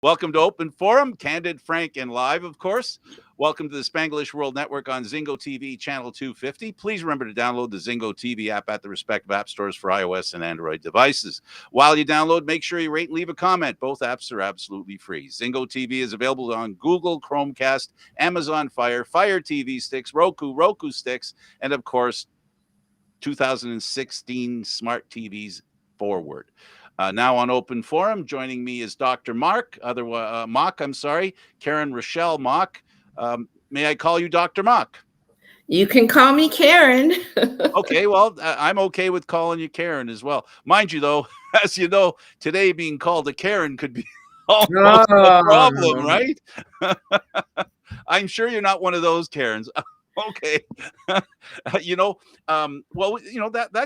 Welcome to Open Forum, candid, frank, and live, of course. Welcome to the Spanglish World Network on Zingo TV, channel 250. Please remember to download the Zingo TV app at the respective app stores for iOS and Android devices. While you download, make sure you rate and leave a comment. Both apps are absolutely free. Zingo TV is available on Google, Chromecast, Amazon Fire TV sticks, Roku sticks, and of course, 2016 smart TVs forward. Now on Open Forum, joining me is Dr. Mock, Karen Rochelle Mock. May I call you Dr. Mock? You can call me Karen. Okay, well, I'm okay with calling you Karen as well. Mind you, though, as you know, today being called a Karen could be almost a problem, right? I'm sure you're not one of those Karens. Okay. That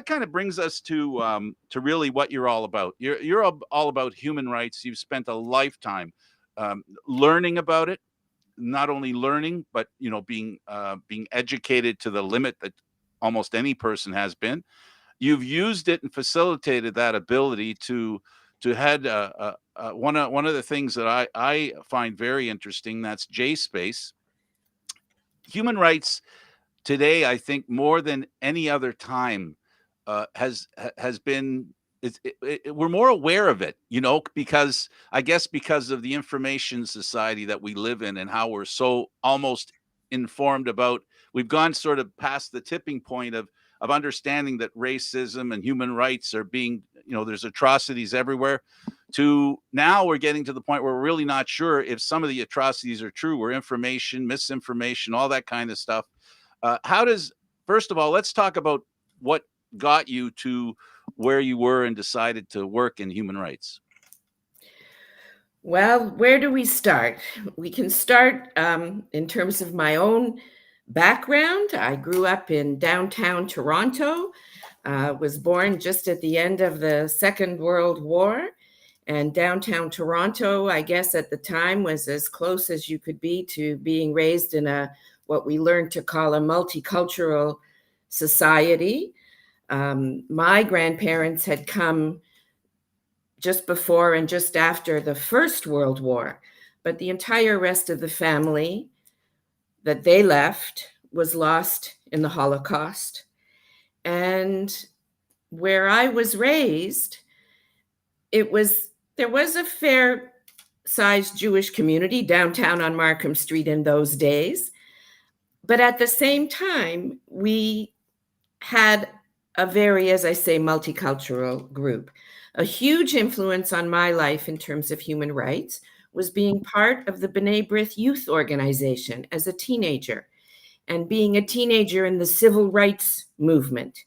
kind of brings us to really what you're all about. You're all about human rights. You've spent a lifetime learning about it, not only learning, but being educated to the limit that almost any person has been. You've used it and facilitated that ability to head one of the things that I find very interesting. That's J Space. Human rights today, I think, more than any other time, has been. We're more aware of it, because I guess because of the information society that we live in and how we're so almost informed about. We've gone sort of past the tipping point of understanding that racism and human rights are being, there's atrocities everywhere. To now we're getting to the point where we're really not sure if some of the atrocities are true or information, misinformation, all that kind of stuff. First of all, let's talk about what got you to where you were and decided to work in human rights. Well, where do we start? We can start in terms of my own background. I grew up in downtown Toronto, was born just at the end of the Second World War. And downtown Toronto, I guess at the time, was as close as you could be to being raised in what we learned to call a multicultural society. My grandparents had come just before and just after the First World War, but the entire rest of the family that they left was lost in the Holocaust. And where I was raised, there was a fair-sized Jewish community downtown on Markham Street in those days. But at the same time, we had a very, as I say, multicultural group. A huge influence on my life in terms of human rights was being part of the B'nai B'rith youth organization as a teenager, and being a teenager in the civil rights movement,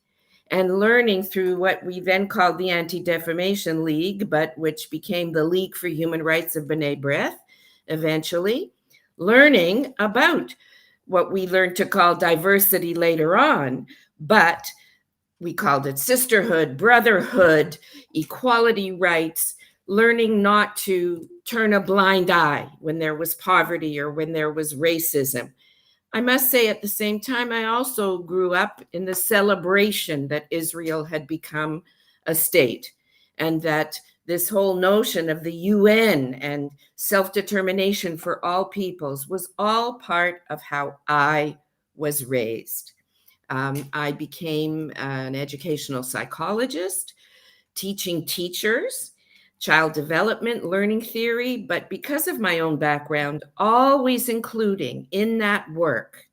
and learning through what we then called the Anti-Defamation League, but which became the League for Human Rights of B'nai B'rith, eventually, learning about what we learned to call diversity later on, but we called it sisterhood, brotherhood, equality rights, learning not to turn a blind eye when there was poverty or when there was racism. I must say at the same time, I also grew up in the celebration that Israel had become a state, and that this whole notion of the UN and self-determination for all peoples was all part of how I was raised. I became an educational psychologist, teaching teachers child development, learning theory, but because of my own background, always including in that work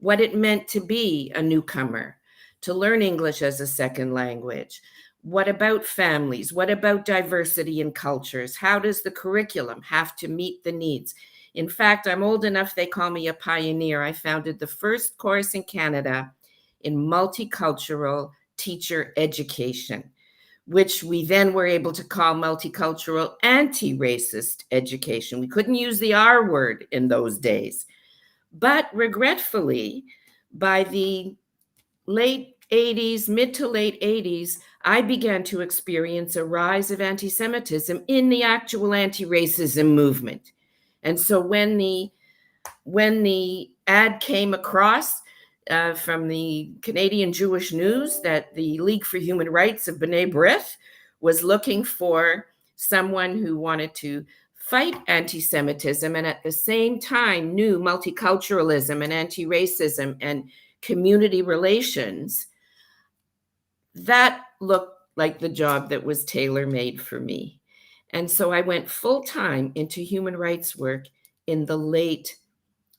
what it meant to be a newcomer, to learn English as a second language. What about families? What about diversity in cultures? How does the curriculum have to meet the needs? In fact, I'm old enough, they call me a pioneer. I founded the first course in Canada in multicultural teacher education, which we then were able to call multicultural anti-racist education. We couldn't use the R word in those days. But regretfully, by the late 80s, mid to late 80s, I began to experience a rise of antisemitism in the actual anti-racism movement. And so when the ad came across from the Canadian Jewish News that the League for Human Rights of B'nai B'rith was looking for someone who wanted to fight anti-Semitism and at the same time knew multiculturalism and anti-racism and community relations, that looked like the job that was tailor-made for me. And so I went full time into human rights work in the late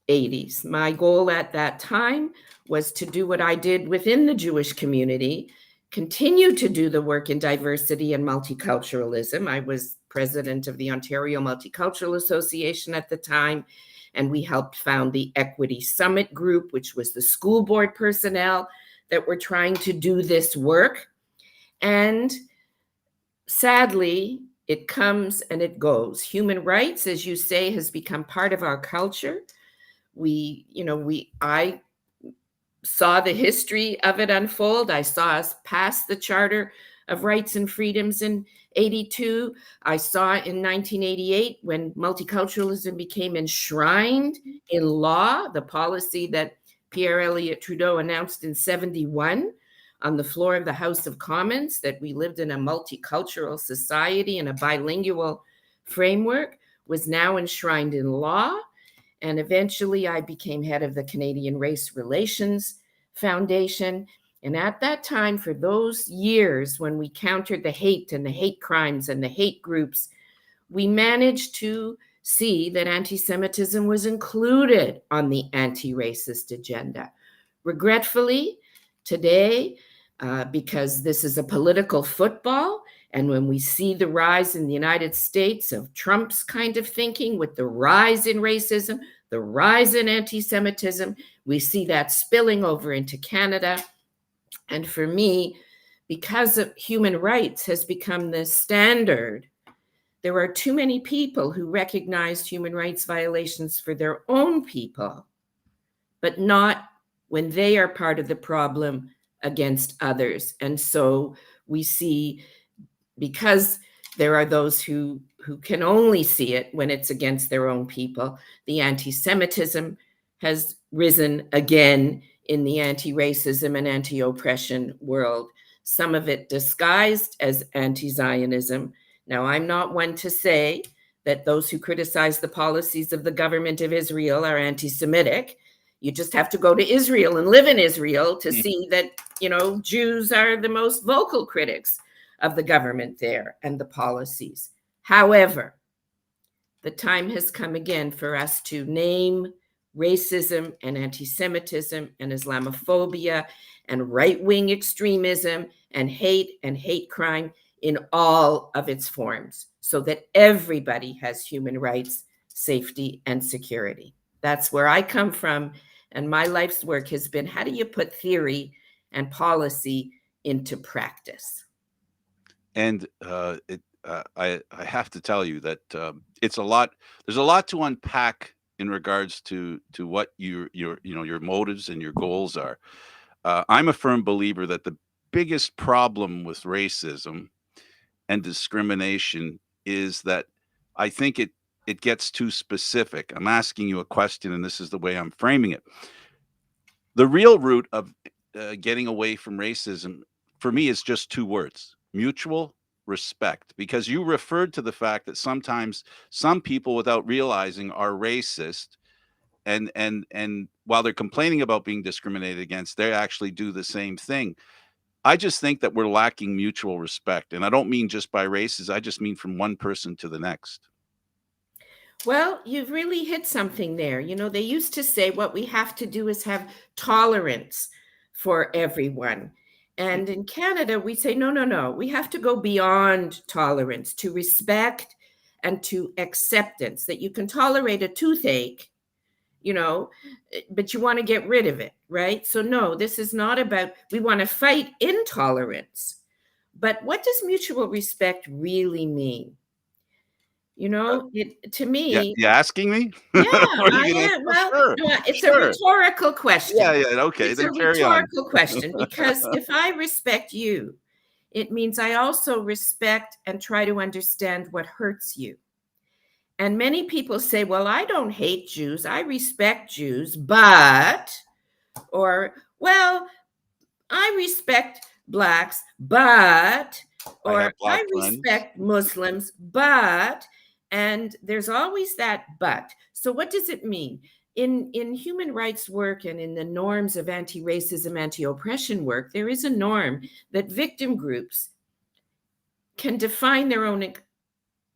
80s. My goal at that time was to do what I did within the Jewish community, continue to do the work in diversity and multiculturalism. I was president of the Ontario Multicultural Association at the time, and we helped found the Equity Summit Group, which was the school board personnel that were trying to do this work. And sadly, it comes and it goes. Human rights, as you say, has become part of our culture. I saw the history of it unfold. I saw us pass the Charter of Rights and Freedoms in 82. I saw in 1988 when multiculturalism became enshrined in law, the policy that Pierre Elliott Trudeau announced in 71 on the floor of the House of Commons, that we lived in a multicultural society and a bilingual framework, was now enshrined in law. And eventually I became head of the Canadian Race Relations Foundation. And at that time, for those years when we countered the hate and the hate crimes and the hate groups, we managed to see that anti-Semitism was included on the anti-racist agenda. Regretfully, today, because this is a political football, and when we see the rise in the United States of Trump's kind of thinking with the rise in racism, the rise in anti-Semitism, we see that spilling over into Canada. And for me, because of human rights has become the standard, there are too many people who recognize human rights violations for their own people, but not when they are part of the problem against others. And so we see, because there are those who can only see it when it's against their own people, the anti-Semitism has risen again in the anti-racism and anti-oppression world, some of it disguised as anti-Zionism. Now, I'm not one to say that those who criticize the policies of the government of Israel are anti-Semitic. You just have to go to Israel and live in Israel to see that, Jews are the most vocal critics of the government there and the policies. However, the time has come again for us to name racism and anti-Semitism and Islamophobia and right-wing extremism and hate crime in all of its forms, so that everybody has human rights, safety, and security. That's where I come from, and my life's work has been, how do you put theory and policy into practice? And I have to tell you that it's a lot. There's a lot to unpack in regards to what your motives and your goals are. I'm a firm believer that the biggest problem with racism and discrimination is that I think it gets too specific. I'm asking you a question, and this is the way I'm framing it. The real root of getting away from racism, for me, is just two words: mutual respect. Because you referred to the fact that sometimes some people, without realizing, are racist, and while they're complaining about being discriminated against, they actually do the same thing. I just think that we're lacking mutual respect, and I don't mean just by races. I just mean from one person to the next. Well, you've really hit something there. They used to say what we have to do is have tolerance for everyone. And in Canada, we say, no, no, no. We have to go beyond tolerance to respect and to acceptance, that you can tolerate a toothache, but you want to get rid of it, right? So no, this is not about, we want to fight intolerance. But what does mutual respect really mean? To Yeah, me, you asking me? yeah, What are I you gonna am. Well, Sure, no, it's a sure. rhetorical Yeah, question. yeah, okay, It's a then carry on. rhetorical question because if I respect you, it means I also respect and try to understand what hurts you. And many people say, well, I don't hate Jews. I respect Jews, or, well, I respect Blacks, I have or I black friends. respect Muslims, but, And there's always that but. So what does it mean? In human rights work and in the norms of anti-racism, anti-oppression work, there is a norm that victim groups can define their own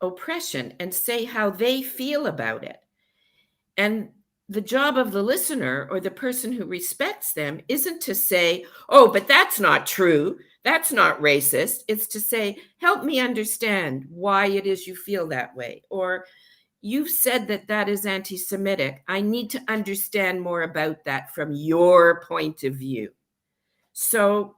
oppression and say how they feel about it. And the job of the listener or the person who respects them isn't to say, oh, but that's not true. That's not racist. It's to say, help me understand why it is you feel that way. Or you've said that that is anti-Semitic. I need to understand more about that from your point of view. So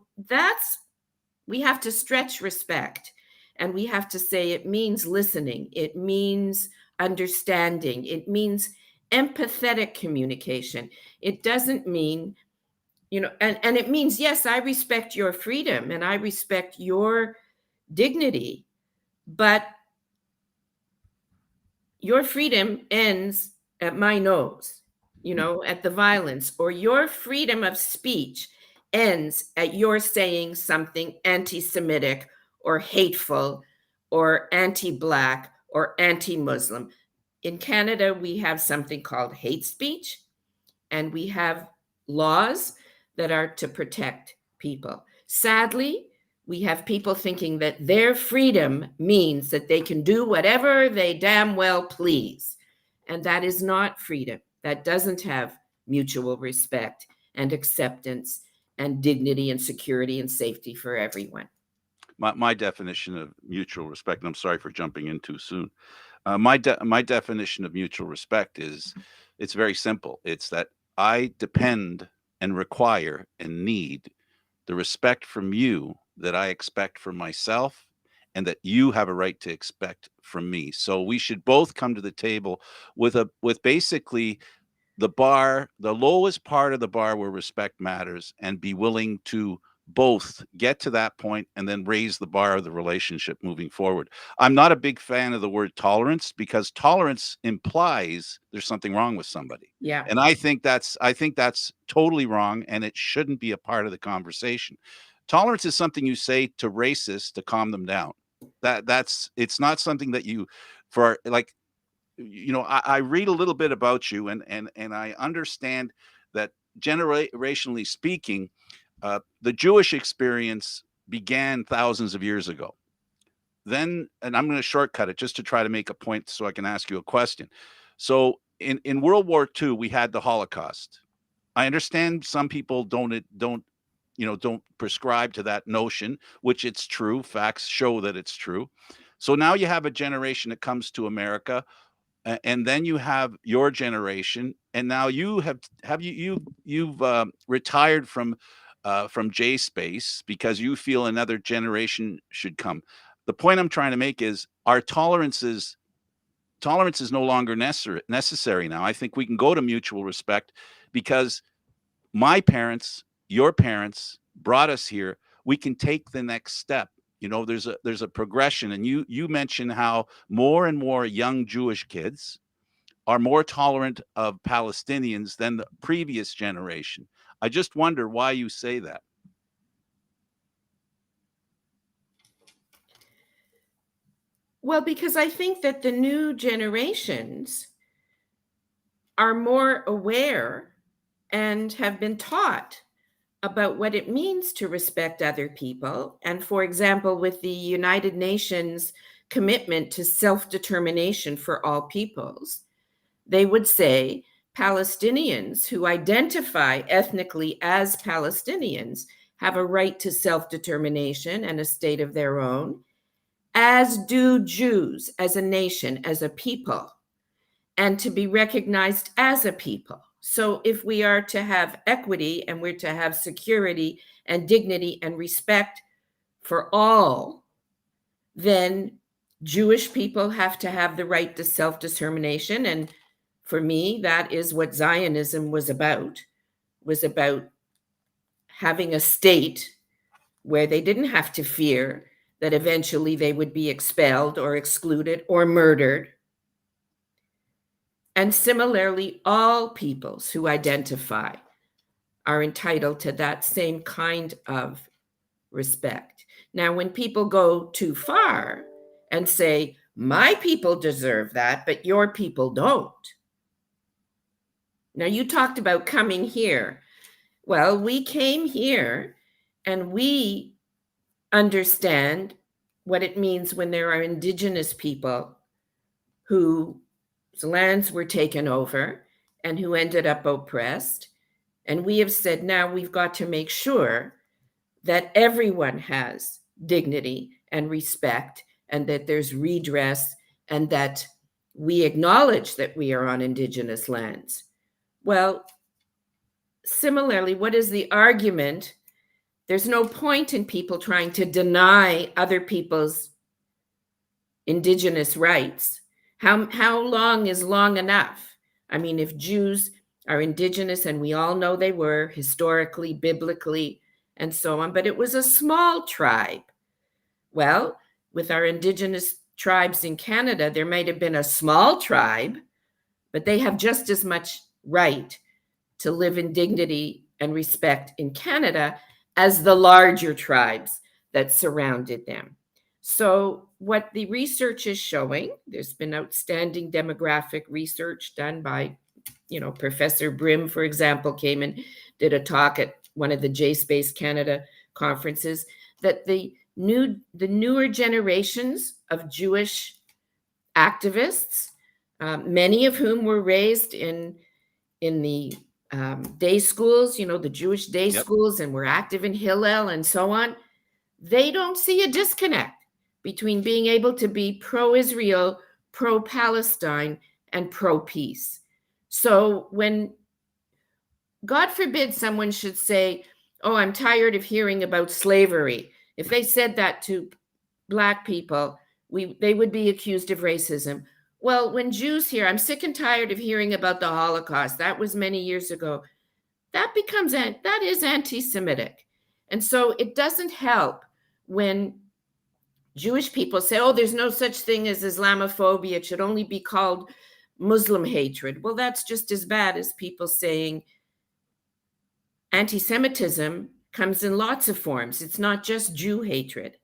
we have to stretch respect, and we have to say it means listening. It means understanding. It means empathetic communication. It doesn't mean, and it means, yes, I respect your freedom and I respect your dignity, but your freedom ends at my nose, at the violence, or your freedom of speech ends at your saying something anti-Semitic or hateful or anti-Black or anti-Muslim. In Canada, we have something called hate speech, and we have laws that are to protect people. Sadly, we have people thinking that their freedom means that they can do whatever they damn well please. And that is not freedom. That doesn't have mutual respect and acceptance and dignity and security and safety for everyone. My definition of mutual respect, and I'm sorry for jumping in too soon. My definition of mutual respect is, it's very simple. It's that I depend and require and need the respect from you that I expect from myself, and that you have a right to expect from me. So we should both come to the table with basically the lowest part of the bar where respect matters, and be willing to both get to that point and then raise the bar of the relationship moving forward. I'm not a big fan of the word tolerance, because tolerance implies there's something wrong with somebody. Yeah. And I think that's totally wrong, and it shouldn't be a part of the conversation. Tolerance is something you say to racists to calm them down. It's not something that you, for like, I read a little bit about you, and I understand that generationally speaking, the Jewish experience began thousands of years ago. Then, and I'm going to shortcut it just to try to make a point so I can ask you a question. So in World War II, we had the Holocaust. I understand some people don't prescribe to that notion, which it's true. Facts show that it's true. So now you have a generation that comes to America, and then you have your generation, and now you you've retired from J space because you feel another generation should come. The point I'm trying to make is, our tolerance is no longer necessary now. I think we can go to mutual respect, because my parents, your parents brought us here. We can take the next step. There's a progression, and you mentioned how more and more young Jewish kids are more tolerant of Palestinians than the previous generation. I just wonder why you say that. Well, because I think that the new generations are more aware and have been taught about what it means to respect other people. And for example, with the United Nations commitment to self-determination for all peoples, they would say Palestinians who identify ethnically as Palestinians have a right to self-determination and a state of their own, as do Jews as a nation, as a people, and to be recognized as a people. So if we are to have equity and we're to have security and dignity and respect for all, then Jewish people have to have the right to self-determination. And for me, that is what Zionism was about having a state where they didn't have to fear that eventually they would be expelled or excluded or murdered. And similarly, all peoples who identify are entitled to that same kind of respect. Now, when people go too far and say, My people deserve that, but your people don't. Now, you talked about coming here. Well, we came here and we understand what it means when there are indigenous people whose lands were taken over and who ended up oppressed. And we have said now we've got to make sure that everyone has dignity and respect and that there's redress and that we acknowledge that we are on indigenous lands. Well, similarly, what is the argument? There's no point in people trying to deny other people's indigenous rights. How long is long enough? I mean, if Jews are indigenous, and we all know they were historically, biblically, and so on, but it was a small tribe. Well, with our indigenous tribes in Canada, there might have been a small tribe, but they have just as much right to live in dignity and respect in Canada as the larger tribes that surrounded them. So what the research is showing, there's been outstanding demographic research done by, Professor Brim, for example, came and did a talk at one of the J-Space Canada conferences, that the newer generations of Jewish activists, many of whom were raised in the day schools, the Jewish day Yep. schools, and were active in Hillel and so on, they don't see a disconnect between being able to be pro-Israel, pro-Palestine, and pro-peace. So when, God forbid, someone should say, oh, I'm tired of hearing about slavery. If they said that to Black people, they would be accused of racism. Well, when Jews hear, I'm sick and tired of hearing about the Holocaust, that was many years ago, that is anti-Semitic. And so it doesn't help when Jewish people say, oh, there's no such thing as Islamophobia, it should only be called Muslim hatred. Well, that's just as bad as people saying anti-Semitism comes in lots of forms. It's not just Jew hatred.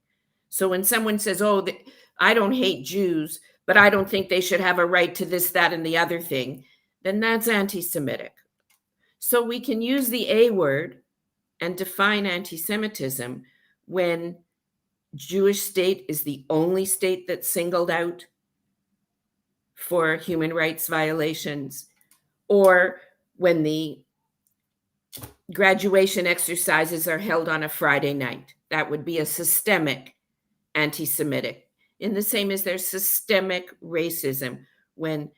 So when someone says, oh, I don't hate Jews, but I don't think they should have a right to this, that, and the other thing, then that's anti-Semitic. So we can use the A word and define anti-Semitism when Jewish state is the only state that's singled out for human rights violations, or when the graduation exercises are held on a Friday night. That would be a systemic anti-Semitic. In the same as there's systemic racism when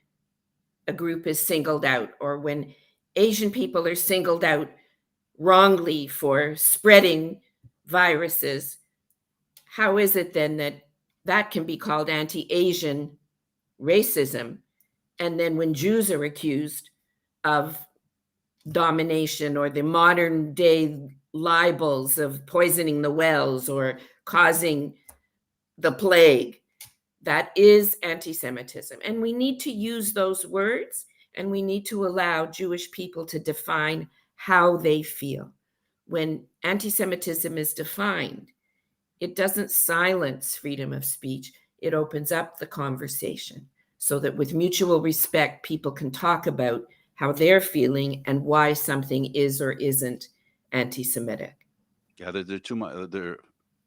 a group is singled out, or when Asian people are singled out wrongly for spreading viruses. How is it then that can be called anti-Asian racism? And then when Jews are accused of domination, or the modern day libels of poisoning the wells or causing the plague, that is anti-Semitism. And we need to use those words, and we need to allow Jewish people to define how they feel. When anti-Semitism is defined, it doesn't silence freedom of speech. It opens up the conversation so that with mutual respect, people can talk about how they're feeling and why something is or isn't anti-Semitic. Yeah, they're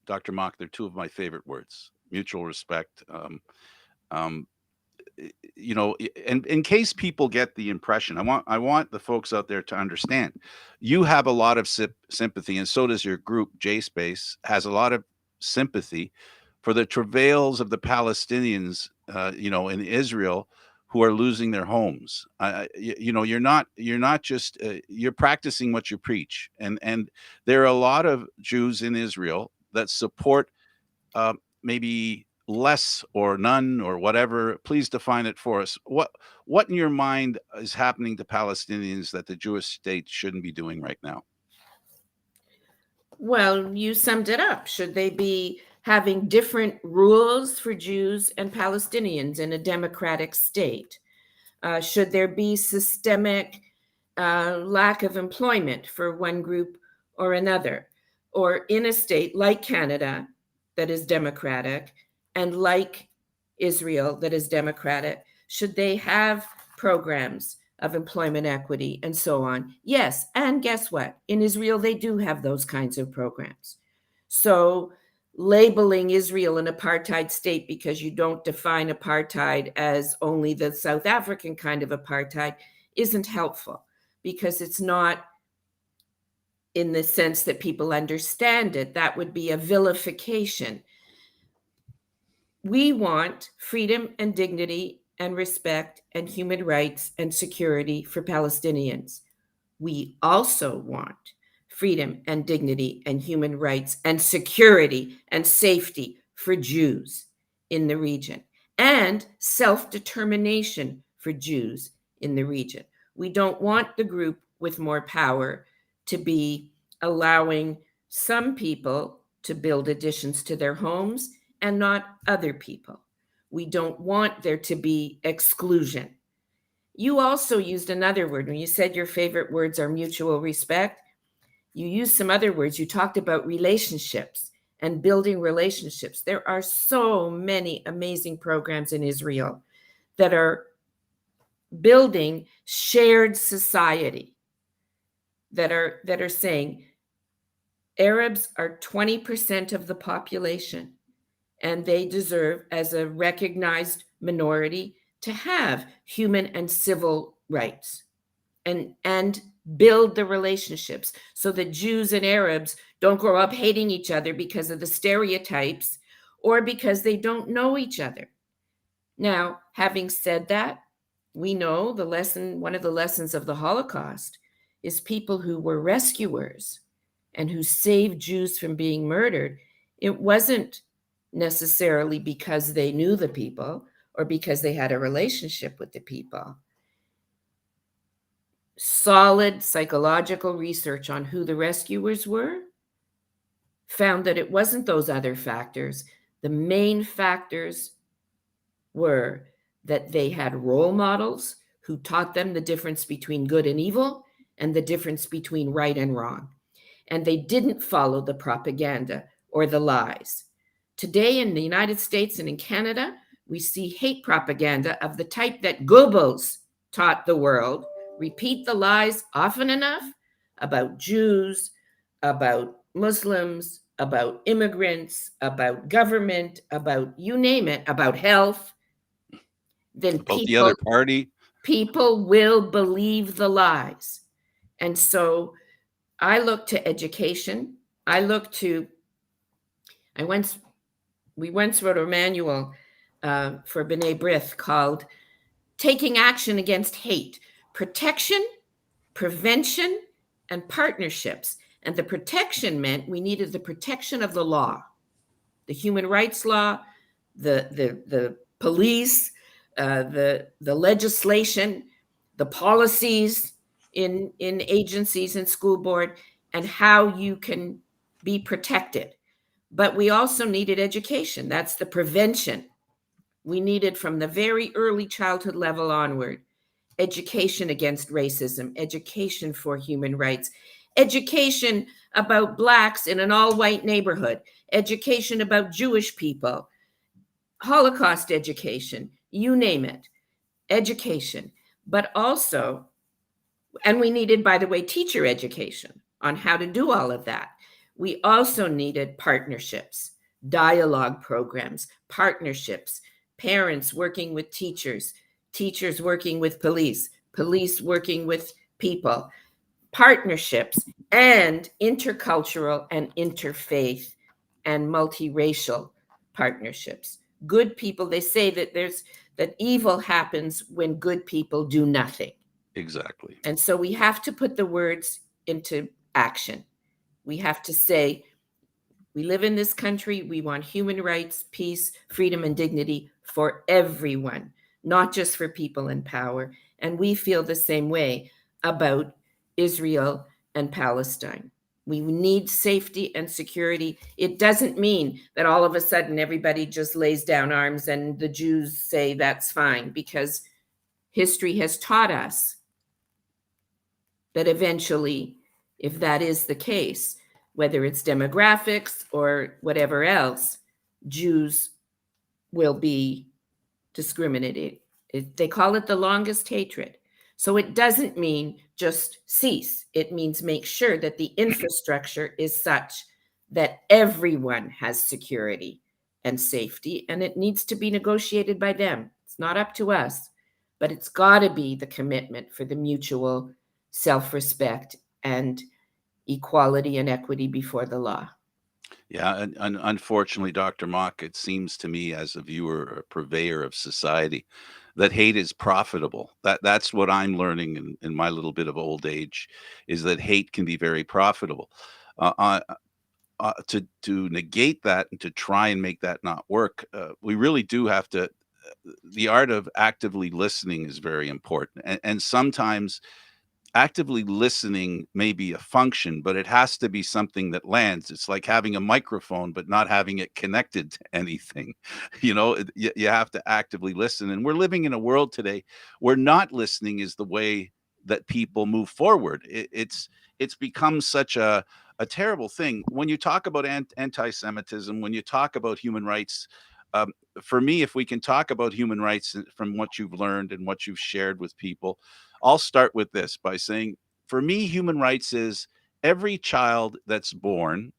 Dr. Mock, they're two of my favorite words: mutual respect. And in case people get the impression, I want the folks out there to understand, you have a lot of sympathy, and so does your group. J Space has a lot of sympathy for the travails of the Palestinians, in Israel, who are losing their homes. You're not just you're practicing what you preach, and there are a lot of Jews in Israel that support maybe less or none or whatever. Please define it for us. What in your mind is happening to Palestinians that the Jewish state shouldn't be doing right now? Well, you summed it up. Should they be having different rules for Jews and Palestinians in a democratic state? Should there be systemic lack of employment for one group or another? Or in a state like Canada that is democratic and like Israel that is democratic? Should they have programs of employment equity and so on? Yes. And guess what? In Israel, they do have those kinds of programs. So labeling Israel an apartheid state because you don't define apartheid as only the South African kind of apartheid isn't helpful, because it's not in the sense that people understand it. That would be a vilification. We want freedom and dignity and respect and human rights and security for Palestinians. We also want freedom and dignity and human rights and security and safety for Jews in the region, and self-determination for Jews in the region. We don't want the group with more power to be allowing some people to build additions to their homes and not other people. We don't want there to be exclusion. You also used another word when you said your favorite words are mutual respect. You used some other words. You talked about relationships and building relationships. There are so many amazing programs in Israel that are building shared society, that are saying Arabs are 20% of the population, and they deserve, as a recognized minority, to have human and civil rights, and build the relationships so that Jews and Arabs don't grow up hating each other because of the stereotypes or because they don't know each other. Now, having said that, we know one of the lessons of the Holocaust is people who were rescuers and who saved Jews from being murdered. It wasn't necessarily because they knew the people or because they had a relationship with the people. Solid psychological research on who the rescuers were found that it wasn't those other factors. The main factors were that they had role models who taught them the difference between good and evil and the difference between right and wrong. And they didn't follow the propaganda or the lies. Today in the United States and in Canada, we see hate propaganda of the type that Goebbels taught the world. Repeat the lies often enough about Jews, about Muslims, about immigrants, about government, about you name it, about health, then About the other party. people will believe the lies. And so I look to education. We once wrote a manual for B'nai B'rith called Taking Action Against Hate, Protection, Prevention, and Partnerships. And the protection meant we needed the protection of the law, the human rights law, the police, the legislation, the policies in agencies and school board, and how you can be protected. But we also needed education. That's the prevention. We needed, from the very early childhood level onward, education against racism, education for human rights, education about Blacks in an all-white neighborhood, education about Jewish people, Holocaust education, you name it, education. But also, and we needed, by the way, teacher education on how to do all of that. We also needed partnerships, dialogue programs, partnerships, parents working with teachers, teachers working with police, police working with people, partnerships, and intercultural and interfaith and multiracial partnerships. Good people, they say that evil happens when good people do nothing. Exactly. And so we have to put the words into action. We have to say, we live in this country, we want human rights, peace, freedom, and dignity for everyone, not just for people in power. And we feel the same way about Israel and Palestine. We need safety and security. It doesn't mean that all of a sudden everybody just lays down arms and the Jews say that's fine, because history has taught us that eventually, if that is the case, whether it's demographics or whatever else, Jews will be discriminated. They call it the longest hatred. So it doesn't mean just cease. It means make sure that the infrastructure is such that everyone has security and safety, and it needs to be negotiated by them. It's not up to us, but it's got to be the commitment for the mutual self-respect and equality and equity before the law. Yeah, and unfortunately, Dr. Mock, it seems to me as a viewer, a purveyor of society, that hate is profitable. That's what I'm learning in my little bit of old age, is that hate can be very profitable. Uh, uh, to negate that and to try and make that not work, we really do have to. The art of actively listening is very important, and sometimes actively listening may be a function, but it has to be something that lands. It's like having a microphone, but not having it connected to anything. You have to actively listen. And we're living in a world today where not listening is the way that people move forward. It's become such a terrible thing. When you talk about anti-Semitism, when you talk about human rights, um, for me, if we can talk about human rights from what you've learned and what you've shared with people, I'll start with this by saying, for me, human rights is every child that's born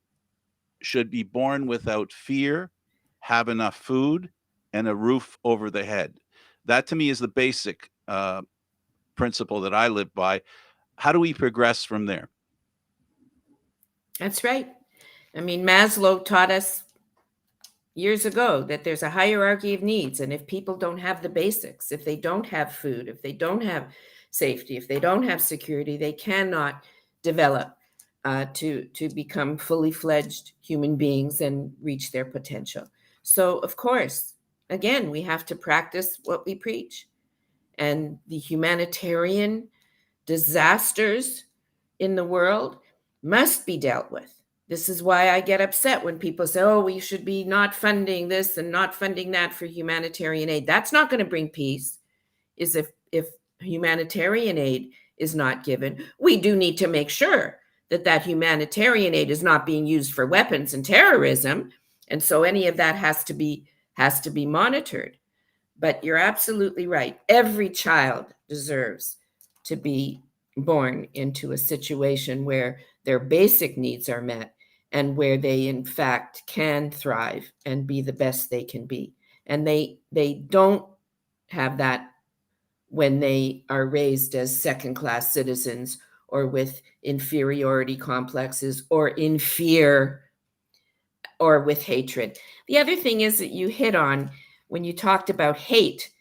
should be born without fear, have enough food, and a roof over the head. That to me is the basic principle that I live by. How do we progress from there? That's right. I mean, Maslow taught us years ago that there's a hierarchy of needs. And if people don't have the basics, if they don't have food, if they don't have safety, if they don't have security, they cannot develop to become fully fledged human beings and reach their potential. So, of course, again, we have to practice what we preach. And the humanitarian disasters in the world must be dealt with. This is why I get upset when people say, oh, we should be not funding this and not funding that for humanitarian aid. That's not going to bring peace, is if humanitarian aid is not given. We do need to make sure that that humanitarian aid is not being used for weapons and terrorism. And so any of that has to be monitored. But you're absolutely right. Every child deserves to be born into a situation where their basic needs are met and where they in fact can thrive and be the best they can be. And they don't have that when they are raised as second-class citizens or with inferiority complexes or in fear or with hatred. The other thing is that you hit on when you talked about hate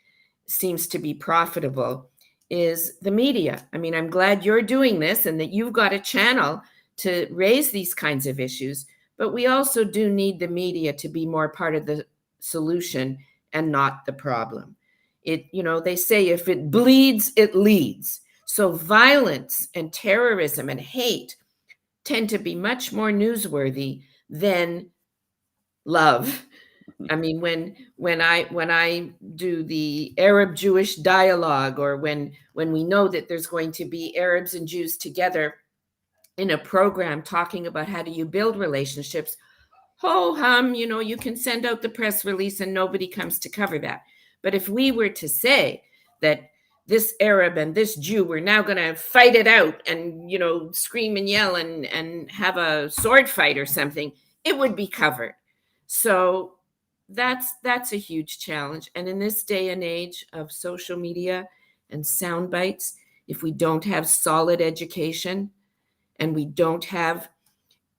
seems to be profitable is the media. I mean, I'm glad you're doing this and that you've got a channel to raise these kinds of issues, but we also do need the media to be more part of the solution and not the problem. They say if it bleeds, it leads. So violence and terrorism and hate tend to be much more newsworthy than love. I mean, when I do the Arab Jewish dialogue, or when we know that there's going to be Arabs and Jews together in a program talking about how do you build relationships, ho hum, you can send out the press release and nobody comes to cover that. But if we were to say that this Arab and this Jew were now going to fight it out and scream and yell and have a sword fight or something, it would be covered. So that's a huge challenge. And in this day and age of social media and sound bites, if we don't have solid education and we don't have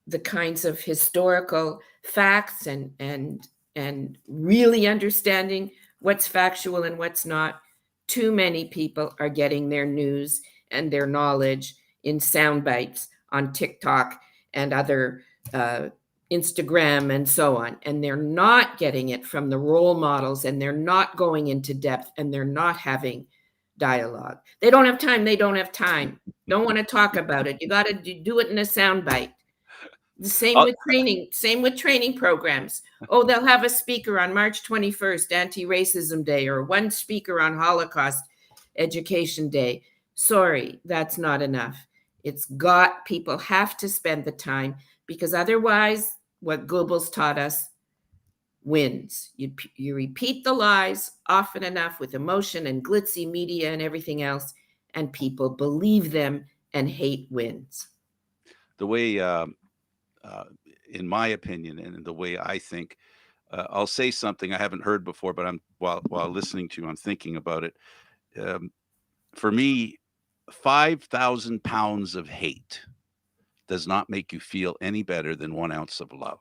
the kinds of historical facts and really understanding what's factual and what's not, too many people are getting their news and their knowledge in sound bites on TikTok and other Instagram and so on. And they're not getting it from the role models, and they're not going into depth, and they're not having dialogue. They don't have time. They don't have time. Don't want to talk about it. You got to do it in a sound bite. The same with training programs. Oh, they'll have a speaker on March 21st, Anti-Racism Day, or one speaker on Holocaust Education Day. Sorry, that's not enough. People have to spend the time, because otherwise, what Goebbels taught us, wins. You repeat the lies often enough with emotion and glitzy media and everything else, and people believe them, and hate wins. The way, in my opinion, and the way I think, I'll say something I haven't heard before, but I'm while listening to you, I'm thinking about it. Um, for me, 5,000 pounds of hate does not make you feel any better than 1 ounce of love.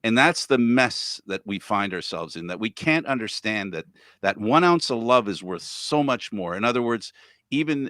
And that's the mess that we find ourselves in, that we can't understand that 1 ounce of love is worth so much more. In other words, even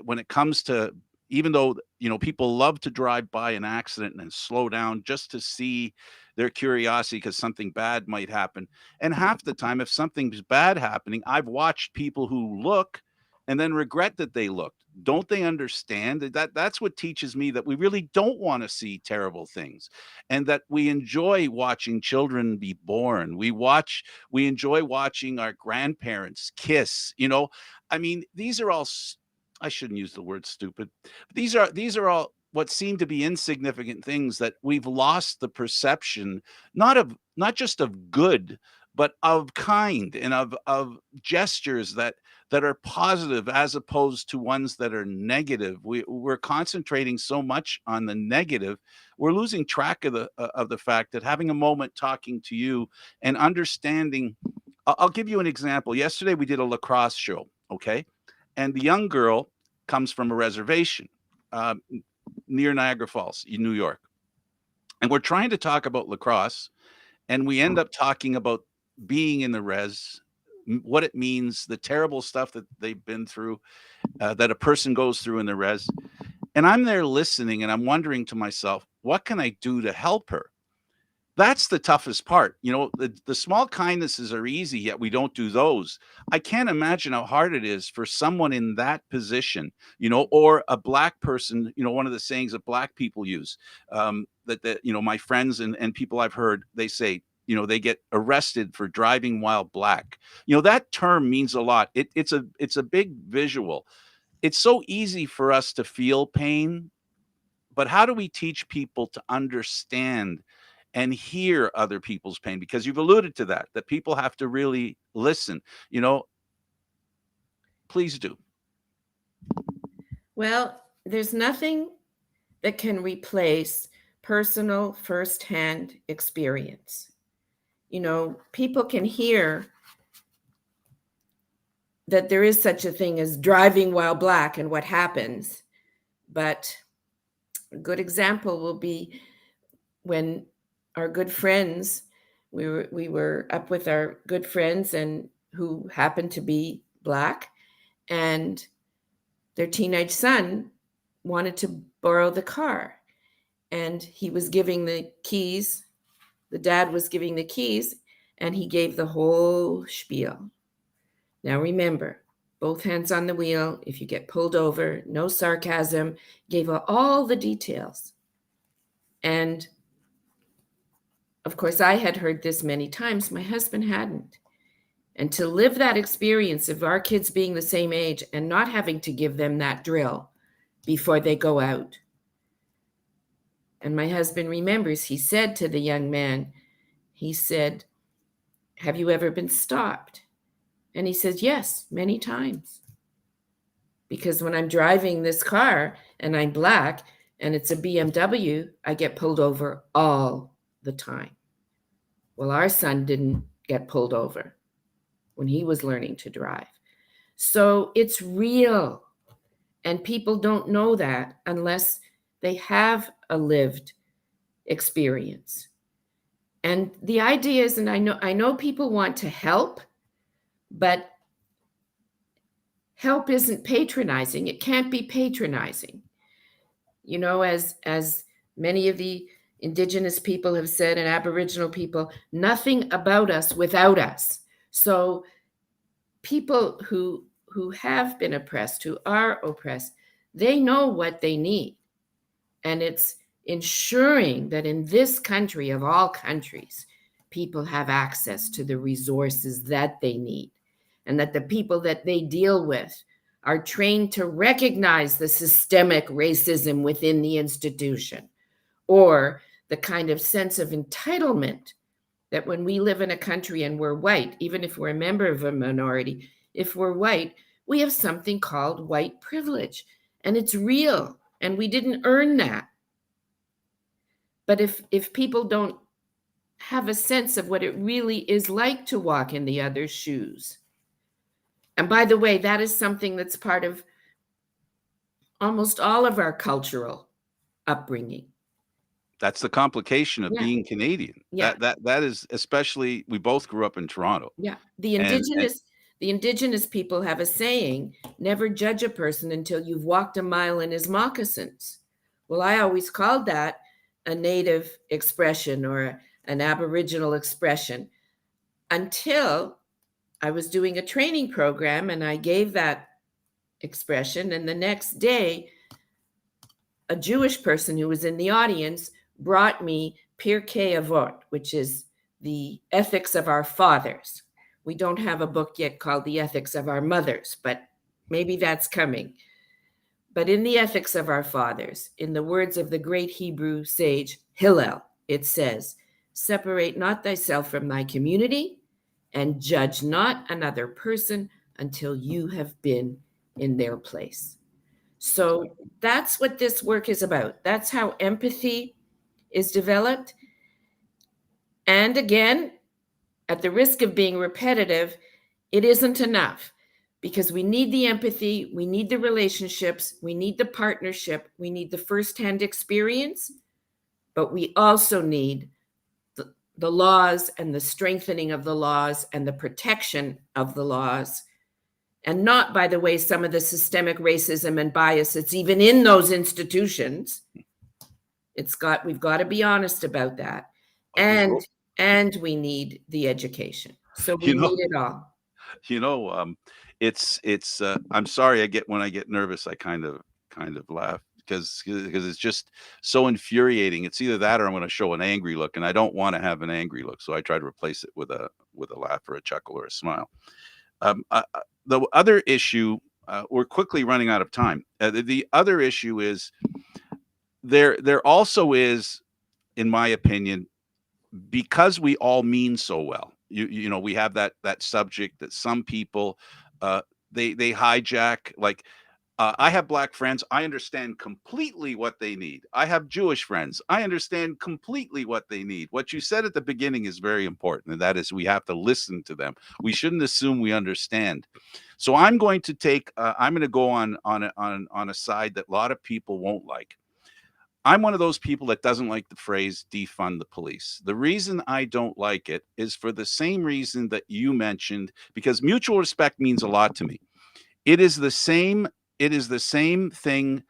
when it comes to, even though people love to drive by an accident and slow down just to see their curiosity because something bad might happen. And half the time, if something's bad happening, I've watched people who look and then regret that they looked. Don't they understand that's what teaches me that we really don't want to see terrible things, and that we enjoy watching children be born. We enjoy watching our grandparents kiss. I mean, these are all I shouldn't use the word stupid. These are all what seem to be insignificant things that we've lost the perception, not just of good, but of kind, and of gestures that are positive as opposed to ones that are negative. We're concentrating so much on the negative, we're losing track of the fact that having a moment talking to you and understanding. I'll give you an example. Yesterday we did a lacrosse show, okay, and the young girl comes from a reservation uh, near Niagara Falls in New York, and we're trying to talk about lacrosse, and we end up talking about being in the res, what it means, the terrible stuff that they've been through, that a person goes through in the res. And I'm there listening, and I'm wondering to myself, what can I do to help her? That's the toughest part. The small kindnesses are easy, yet we don't do those. I can't imagine how hard it is for someone in that position, or a black person. One of the sayings that black people use, that my friends and people I've heard, they say, they get arrested for driving while black. That term means a lot. It's a big visual. It's so easy for us to feel pain, but how do we teach people to understand and hear other people's pain? Because you've alluded to that people have to really listen. Please do. Well, there's nothing that can replace personal firsthand experience. People can hear that there is such a thing as driving while black and what happens. But a good example will be when our good friends, we were up with our good friends and who happened to be black, and their teenage son wanted to borrow the car, and he was giving the keys. The dad was giving the keys, and he gave the whole spiel. Now remember, both hands on the wheel. If you get pulled over, no sarcasm. Gave all the details. And of course, I had heard this many times. My husband hadn't. And to live that experience of our kids being the same age and not having to give them that drill before they go out. And my husband remembers, he said to the young man, he said, "Have you ever been stopped?" And he says, "Yes, many times. Because when I'm driving this car and I'm black and it's a BMW, I get pulled over all the time." Well, our son didn't get pulled over when he was learning to drive. So it's real. And people don't know that unless they have a lived experience. And the idea is, and I know people want to help, but help isn't patronizing. It can't be patronizing. As many of the Indigenous people have said, and Aboriginal people, nothing about us without us. So people who have been oppressed, who are oppressed, they know what they need. And it's ensuring that in this country of all countries, people have access to the resources that they need, and that the people that they deal with are trained to recognize the systemic racism within the institution, or the kind of sense of entitlement that when we live in a country and we're white, even if we're a member of a minority, if we're white, we have something called white privilege, and it's real, and we didn't earn that. But if people don't have a sense of what it really is like to walk in the other's shoes, and by the way, that is something that's part of almost all of our cultural upbringing. That's the complication of Yeah, being Canadian. yeah, That is, especially, we both grew up in Toronto, yeah. and The indigenous people have a saying, never judge a person until you've walked a mile in his moccasins. Well, I always called that a native expression or an aboriginal expression until I was doing a training program and I gave that expression. And the next day, a Jewish person who was in the audience brought me Pirkei Avot, which is the ethics of our fathers. We don't have a book yet called The Ethics of Our Mothers, but maybe that's coming. But in the ethics of our fathers, in the words of the great Hebrew sage Hillel, it says, separate not thyself from thy community and judge not another person until you have been in their place. So that's what this work is about. That's how empathy is developed. And again, at the risk of being repetitive, it isn't enough because we need the empathy, we need the relationships, we need the partnership, we need the firsthand experience, but we also need the laws and the strengthening of the laws and the protection of the laws. And not, by the way, some of the systemic racism and bias that's even in those institutions. We've got to be honest about that. And we need the education. So we you know, need it all. you know, it's. I'm sorry. When I get nervous, I kind of laugh because it's just so infuriating. It's either that or I'm going to show an angry look, and I don't want to have an angry look, so I try to replace it with a laugh or a chuckle or a smile. The other issue, we're quickly running out of time. The other issue is there also is, in my opinion, because we all mean so well. We have that subject that some people, they hijack. Like, I have black friends. I understand completely what they need. I have Jewish friends. I understand completely what they need. What you said at the beginning is very important, and that is we have to listen to them. We shouldn't assume we understand. So I'm going to go on a side that a lot of people won't like. I'm one of those people that doesn't like the phrase defund the police. The reason I don't like it is for the same reason that you mentioned, because mutual respect means a lot to me. It is the same. It is the same thing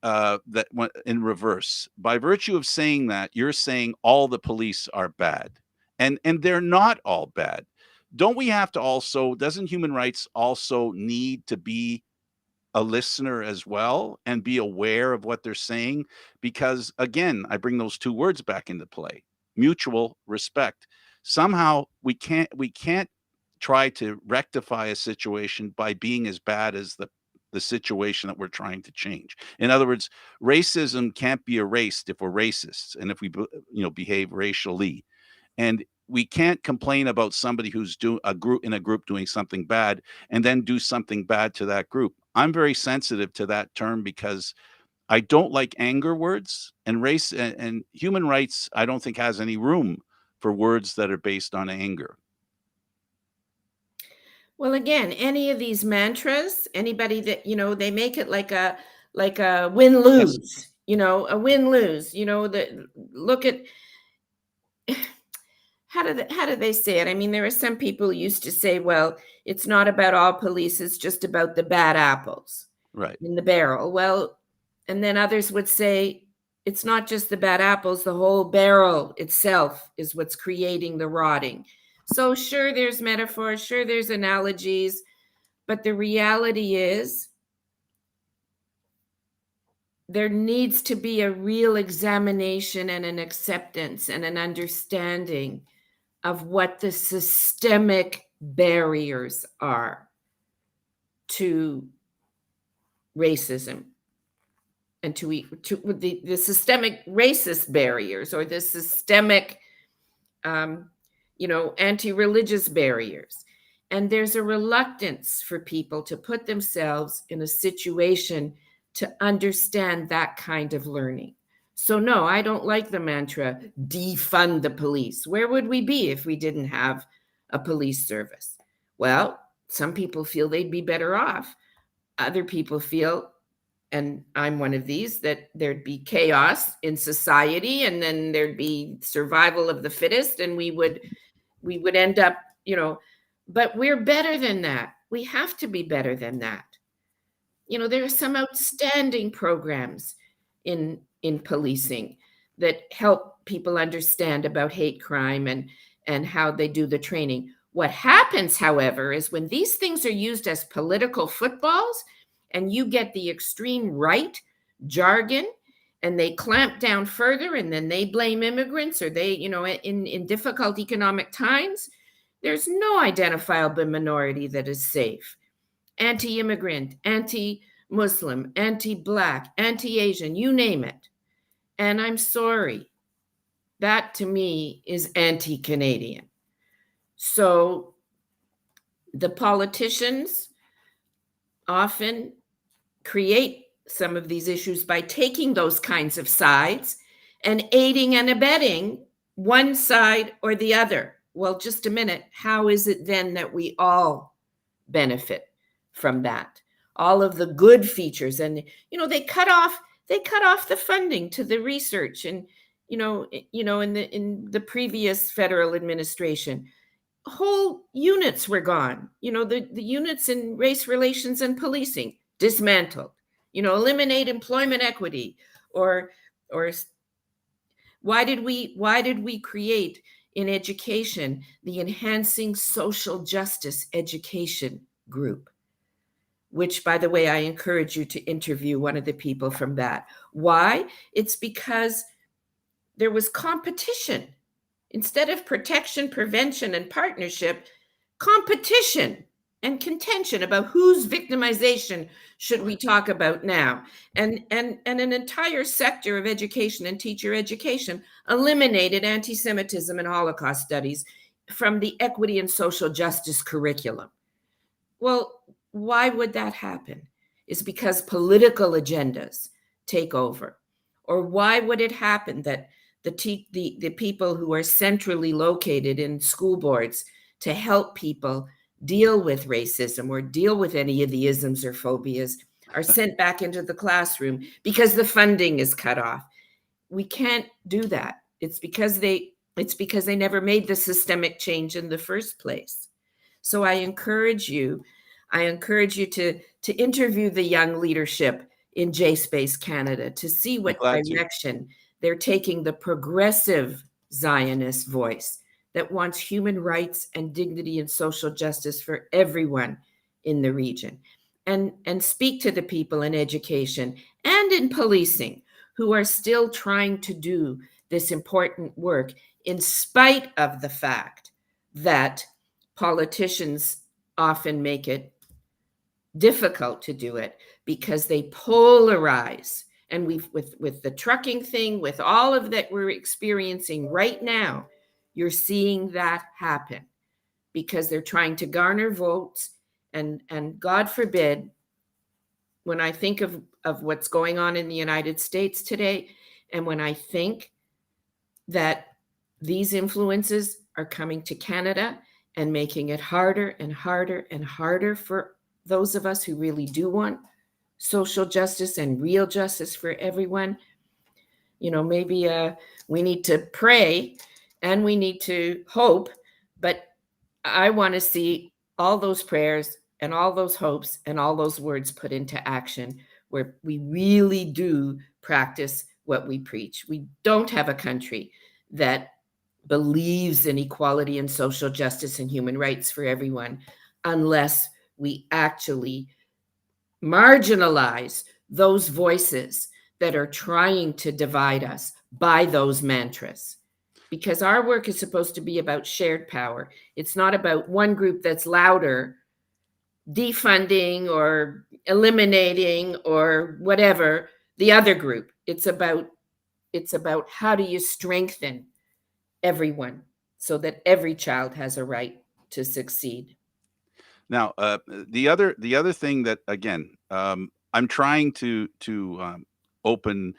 that went in reverse. By virtue of saying that, you're saying all the police are bad, and they're not all bad. Don't we have to also? Doesn't human rights also need to be a listener as well and be aware of what they're saying? Because again, I bring those two words back into play: mutual respect. Somehow we can't try to rectify a situation by being as bad as the situation that we're trying to change. In other words, racism can't be erased if we're racists and if we behave racially. And we can't complain about somebody who's in a group doing something bad and then do something bad to that group. I'm very sensitive to that term because I don't like anger words, and race and human rights I don't think has any room for words that are based on anger. Well, again, any of these mantras, anybody that, they make it like a Yes. win-lose, a win-lose, the look at how do they say it? I mean, there are some people who used to say, well, it's not about all police, it's just about the bad apples Right. in the barrel. Well, and then others would say it's not just the bad apples, the whole barrel itself is what's creating the rotting. So sure, there's metaphors, sure, there's analogies, but the reality is there needs to be a real examination and an acceptance and an understanding of what the systemic barriers are to racism and to the systemic racist barriers or the systemic anti-religious barriers. And there's a reluctance for people to put themselves in a situation to understand that kind of learning. So, no, I don't like the mantra, defund the police. Where would we be if we didn't have a police service? Well, some people feel they'd be better off. Other people feel, and I'm one of these, that there'd be chaos in society, and then there'd be survival of the fittest, and we would end up, but we're better than that. We have to be better than that. There are some outstanding programs in policing that help people understand about hate crime and how they do the training. What happens, however, is when these things are used as political footballs and you get the extreme right jargon and they clamp down further, and then they blame immigrants, or they, in difficult economic times, there's no identifiable minority that is safe. Anti-immigrant, anti-Muslim, anti-Black, anti-Asian, you name it. And I'm sorry, that to me is anti-Canadian. So the politicians often create some of these issues by taking those kinds of sides and aiding and abetting one side or the other. Well, just a minute. How is it then that we all benefit from that? All of the good features, and they cut off the funding to the research, and in the previous federal administration, whole units were gone. The units in race relations and policing dismantled. Eliminate employment equity, or why did we create in education the Enhancing Social Justice Education group, which, by the way, I encourage you to interview one of the people from that. Why? It's because there was competition. Instead of protection, prevention, and partnership, competition and contention about whose victimization should we talk about now. And an entire sector of education and teacher education eliminated antisemitism and Holocaust studies from the equity and social justice curriculum. Well, why would that happen? It's because political agendas take over. Or why would it happen that the people who are centrally located in school boards to help people deal with racism or deal with any of the isms or phobias are sent back into the classroom because the funding is cut off? We can't do that. It's because they never made the systemic change in the first place. So I encourage you to interview the young leadership in J-Space Canada to see what direction they're taking the progressive Zionist voice that wants human rights and dignity and social justice for everyone in the region. And speak to the people in education and in policing who are still trying to do this important work in spite of the fact that politicians often make it difficult to do it because they polarize. And with the trucking thing, with all of that we're experiencing right now, you're seeing that happen because they're trying to garner votes. And God forbid, when I think of what's going on in the United States today, and when I think that these influences are coming to Canada and making it harder and harder and harder for those of us who really do want social justice and real justice for everyone, maybe we need to pray and we need to hope, but I want to see all those prayers and all those hopes and all those words put into action where we really do practice what we preach. We don't have a country that believes in equality and social justice and human rights for everyone unless we actually marginalize those voices that are trying to divide us by those mantras. Because our work is supposed to be about shared power. It's not about one group that's louder defunding or eliminating or whatever the other group. It's about how do you strengthen everyone so that every child has a right to succeed. Now, the other thing that again, I'm trying to open.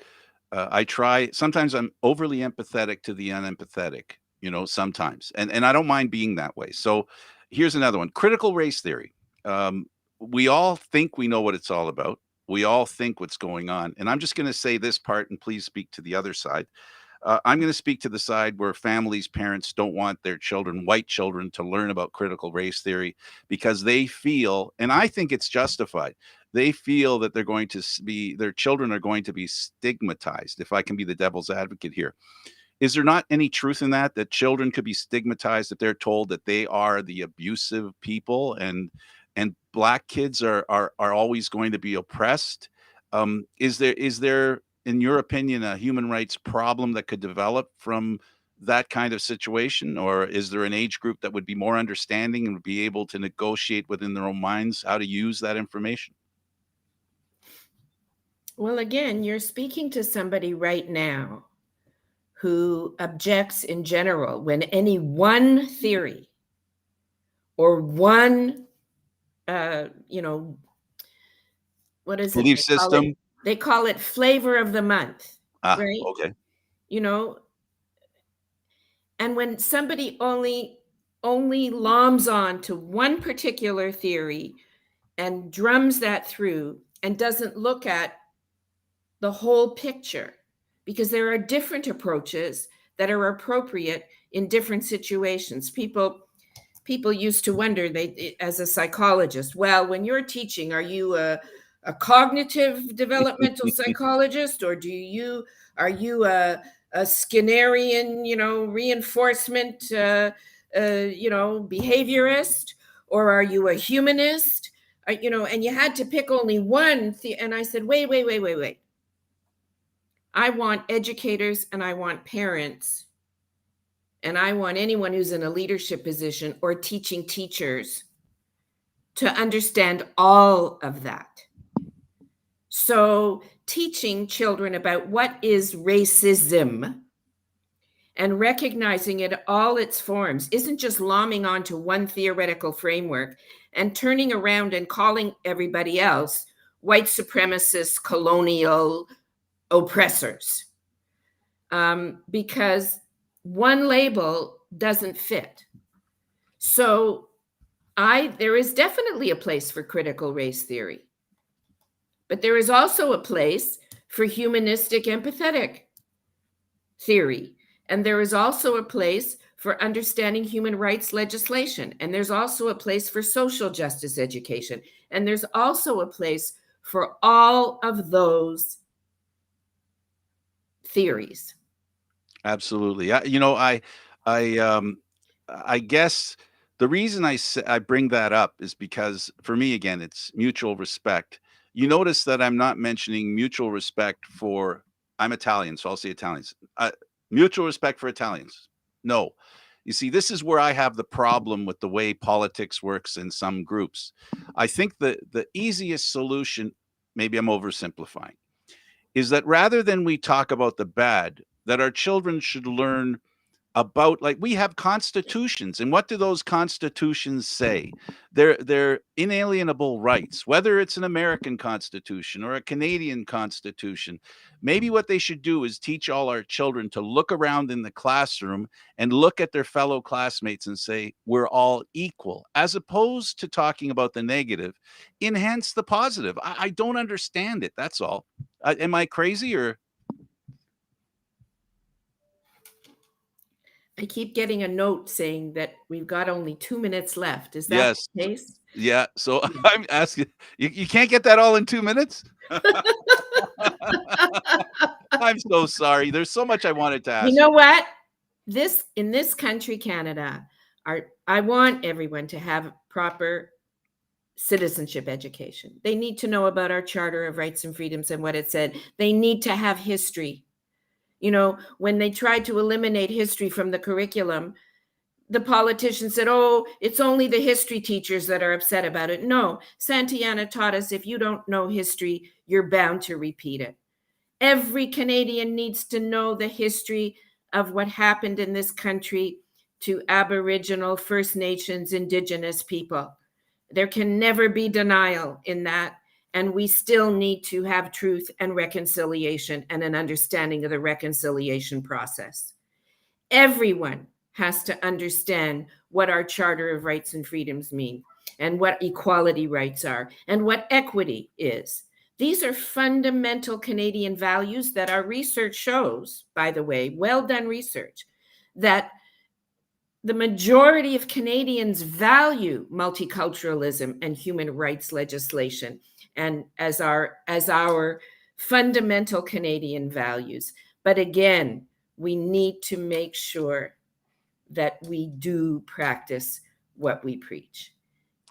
I try. Sometimes I'm overly empathetic to the unempathetic. Sometimes, and I don't mind being that way. So, here's another one: critical race theory. Um, we all think we know what it's all about. We all think what's going on, and I'm just going to say this part, and please speak to the other side. I'm going to speak to the side where families, parents don't want their children, white children, to learn about critical race theory because they feel, and I think it's justified, they feel that their children are going to be stigmatized. If I can be the devil's advocate here, is there not any truth in that children could be stigmatized if they're told that they are the abusive people and black kids are always going to be oppressed? Is there, in your opinion, a human rights problem that could develop from that kind of situation, or is there an age group that would be more understanding and would be able to negotiate within their own minds how to use that information? Well, again, you're speaking to somebody right now who objects in general when any one theory or one, you know, what is it Belief they call it? system. They call it flavor of the month, right? Okay. You know, and when somebody only loms on to one particular theory and drums that through and doesn't look at the whole picture, because there are different approaches that are appropriate in different situations. People used to wonder, they, as a psychologist, well, when you're teaching, are you a cognitive developmental psychologist, or are you a Skinnerian, reinforcement, behaviorist, or are you a humanist? And you had to pick only one. And I said, wait. I want educators and I want parents and I want anyone who's in a leadership position or teaching teachers to understand all of that. So, teaching children about what is racism and recognizing it all its forms isn't just lomming onto one theoretical framework and turning around and calling everybody else white supremacists, colonial oppressors, because one label doesn't fit. So there is definitely a place for critical race theory, but there is also a place for humanistic, empathetic theory. And there is also a place for understanding human rights legislation. And there's also a place for social justice education. And there's also a place for all of those theories. Absolutely. I guess the reason I bring that up is because for me, again, it's mutual respect. You notice that I'm not mentioning mutual respect for, I'm Italian, so I'll say Italians. Mutual respect for Italians. No. You see, this is where I have the problem with the way politics works in some groups. I think the easiest solution, maybe I'm oversimplifying, is that rather than we talk about the bad, that our children should learn about, like, we have constitutions, and what do those constitutions say? They're inalienable rights, whether it's an American constitution or a Canadian constitution. Maybe what they should do is teach all our children to look around in the classroom and look at their fellow classmates and say we're all equal, as opposed to talking about the negative. Enhance the positive. I don't understand it, that's all. Am I crazy, or? I keep getting a note saying that we've got only 2 minutes left. Is that Yes. the case? Yeah, so I'm asking, you can't get that all in 2 minutes? I'm so sorry. There's so much I wanted to You ask know you. what? In this country, Canada, I want everyone to have proper citizenship education. They need to know about our Charter of Rights and Freedoms and what it said. They need to have history. When they tried to eliminate history from the curriculum, the politicians said, oh, it's only the history teachers that are upset about it. No, Santayana taught us if you don't know history, you're bound to repeat it. Every Canadian needs to know the history of what happened in this country to Aboriginal, First Nations, Indigenous people. There can never be denial in that. And we still need to have truth and reconciliation and an understanding of the reconciliation process. Everyone has to understand what our Charter of Rights and Freedoms mean, and what equality rights are, and what equity is. These are fundamental Canadian values that our research shows, by the way, well done research, that the majority of Canadians value multiculturalism and human rights legislation and as our fundamental Canadian values. But again, we need to make sure that we do practice what we preach.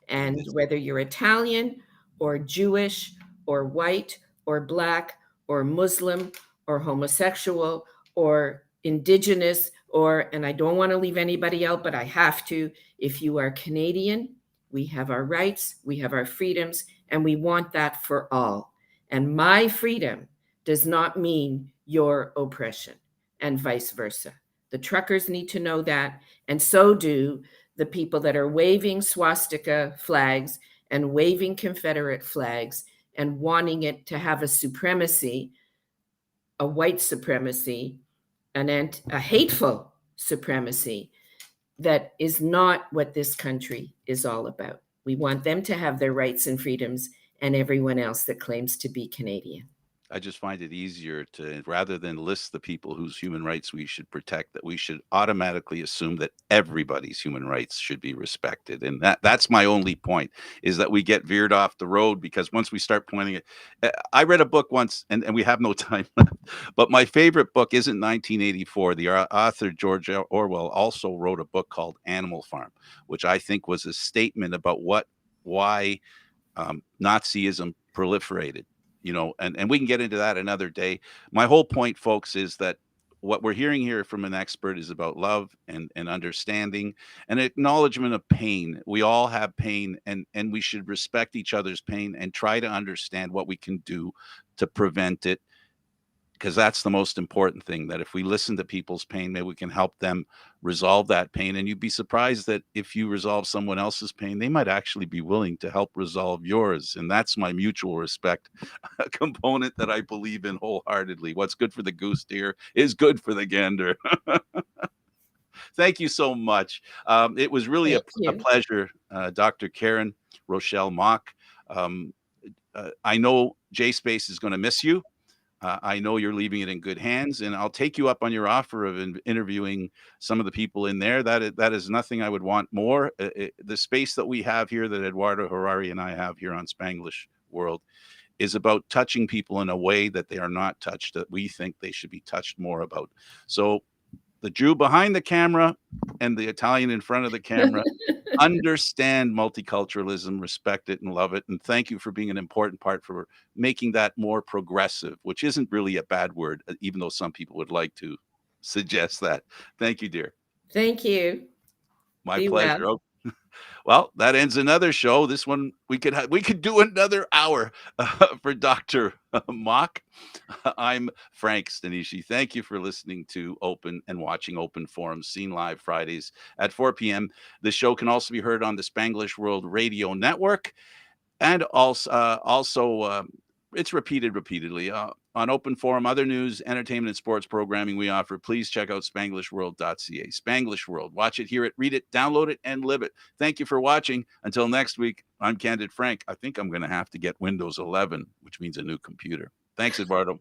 And whether you're Italian or Jewish or white or Black or Muslim or homosexual or Indigenous, and I don't want to leave anybody out, but I have to, if you are Canadian, we have our rights, we have our freedoms, and we want that for all. And my freedom does not mean your oppression, and vice versa. The truckers need to know that, and so do the people that are waving swastika flags and waving Confederate flags and wanting it to have a supremacy, a white supremacy, a hateful supremacy that is not what this country is all about. We want them to have their rights and freedoms, and everyone else that claims to be Canadian. I just find it easier to, rather than list the people whose human rights we should protect, that we should automatically assume that everybody's human rights should be respected. And that's my only point, is that we get veered off the road, because once we start pointing it, I read a book once, and we have no time left, but my favorite book isn't 1984. The author, George Orwell, also wrote a book called Animal Farm, which I think was a statement about why Nazism proliferated. And we can get into that another day. My whole point, folks, is that what we're hearing here from an expert is about love and understanding and acknowledgement of pain. We all have pain, and we should respect each other's pain and try to understand what we can do to prevent it, because that's the most important thing, that if we listen to people's pain, maybe we can help them resolve that pain. And you'd be surprised that if you resolve someone else's pain, they might actually be willing to help resolve yours. And that's my mutual respect component that I believe in wholeheartedly. What's good for the goose, dear, is good for the gander. Thank you so much. It was really a pleasure, Dr. Karen Rochelle Mock. I know JSpace is going to miss you. I know you're leaving it in good hands, and I'll take you up on your offer of interviewing some of the people in there. That is nothing I would want more. The space that we have here, that Eduardo Harari and I have here on Spanglish World, is about touching people in a way that they are not touched, that we think they should be touched more about. So the Jew behind the camera and the Italian in front of the camera understand multiculturalism, respect it, and love it. And thank you for being an important part for making that more progressive, which isn't really a bad word, even though some people would like to suggest that. Thank you, dear. Thank you. My pleasure. Well, that ends another show. This one, we could do another hour for Dr. Mock. I'm Frank Stanishi. Thank you for listening to Open and watching Open Forum, seen live Fridays at 4 p.m. The show can also be heard on the Spanglish World Radio Network, and also it's repeatedly on Open Forum. Other news, entertainment, and sports programming we offer. Please check out spanglishworld.ca. Spanglish World. Watch it, hear it, read it, download it, and live it. Thank you for watching. Until next week, I'm Candid Frank. I think I'm going to have to get Windows 11, which means a new computer. Thanks, Eduardo.